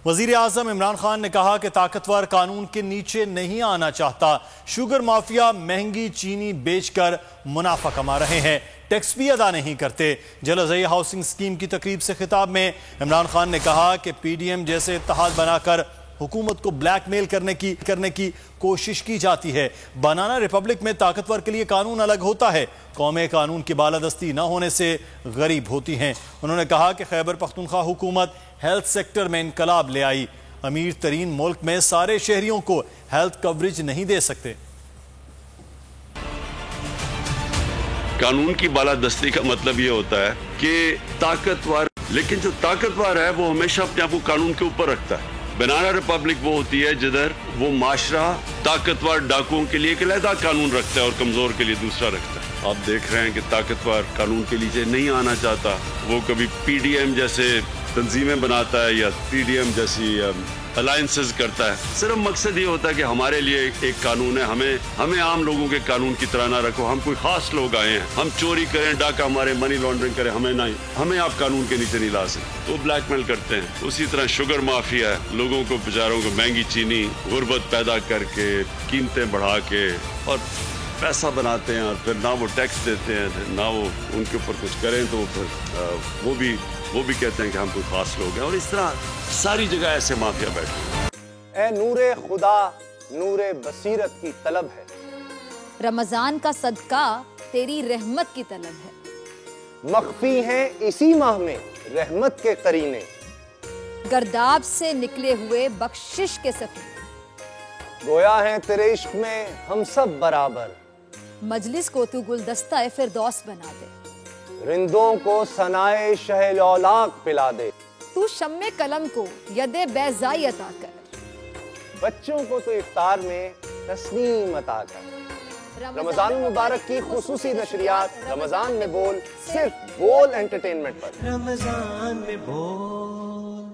وزیر اعظم عمران خان نے کہا کہ طاقتور قانون کے نیچے نہیں آنا چاہتا۔ شوگر مافیا مہنگی چینی بیچ کر منافع کما رہے ہیں، ٹیکس بھی ادا نہیں کرتے۔ جلزئی ہاؤسنگ سکیم کی تقریب سے خطاب میں عمران خان نے کہا کہ پی ڈی ایم جیسے اتحاد بنا کر حکومت کو بلیک میل کرنے کی کوشش کی جاتی ہے۔ بنانا ریپبلک میں طاقتور کے لیے قانون الگ ہوتا ہے، قومیں قانون کی بالادستی نہ ہونے سے غریب ہوتی ہیں۔ انہوں نے کہا کہ خیبر پختونخوا حکومت ہیلتھ سیکٹر میں انقلاب لے آئی، امیر ترین ملک میں سارے شہریوں کو ہیلتھ کوریج نہیں دے سکتے۔ قانون کی بالادستی کا مطلب یہ ہوتا ہے کہ طاقتور، لیکن جو طاقتور ہے وہ ہمیشہ اپنے آپ کو قانون کے اوپر رکھتا ہے۔ بنانا ریپبلک وہ ہوتی ہے جدھر وہ معاشرہ طاقتور ڈاکوؤں کے لیے ایک علیحدہ قانون رکھتا ہے اور کمزور کے لیے دوسرا رکھتا ہے۔ آپ دیکھ رہے ہیں کہ طاقتور قانون کے لیے نہیں آنا چاہتا، وہ کبھی پی ڈی ایم جیسے تنظیمیں بناتا ہے یا پی ڈی ایم جیسی الائنسز کرتا ہے۔ صرف مقصد یہ ہوتا ہے کہ ہمارے لیے ایک قانون ہے، ہمیں عام لوگوں کے قانون کی طرح نہ رکھو، ہم کوئی خاص لوگ آئے ہیں، ہم چوری کریں، ڈاکہ ہمارے، منی لانڈرنگ کریں، ہمیں آپ قانون کے نیچے نہیں لا سکتے، تو بلیک میل کرتے ہیں۔ اسی طرح شوگر مافیا ہے، لوگوں کو بیچاروں کو مہنگی چینی، غربت پیدا کر کے، قیمتیں بڑھا کے اور پیسہ بناتے ہیں، اور پھر نہ وہ ٹیکس دیتے ہیں نہ وہ ان کے اوپر کچھ کریں، تو پھر وہ بھی کہتے ہیں کہ ہم کوئی خاص لوگ ہیں، اور اس طرح ساری جگہ ایسے مافیا بیٹھے ہیں۔ اے نور خدا نور بصیرت کی طلب ہے، رمضان کا صدقہ تیری رحمت کی طلب ہے، مخفی ہیں اسی ماہ میں رحمت کے قرینے، گرداب سے نکلے ہوئے بخشش کے سفیر، گویا ہیں تیرے عشق میں ہم سب برابر، مجلس کو تو گلدستہ فردوس بنا دے، رندوں کو ثنائے شہ لولاک پلا دے، تو شم قلم کو ید بیضائی عطا کر، بچوں کو تو افطار میں تسنیم عطا کر۔ رمضان المبارک کی خصوصی نشریات رمضان میں بول، صرف بول انٹرٹینمنٹ پر۔ رمضان میں بول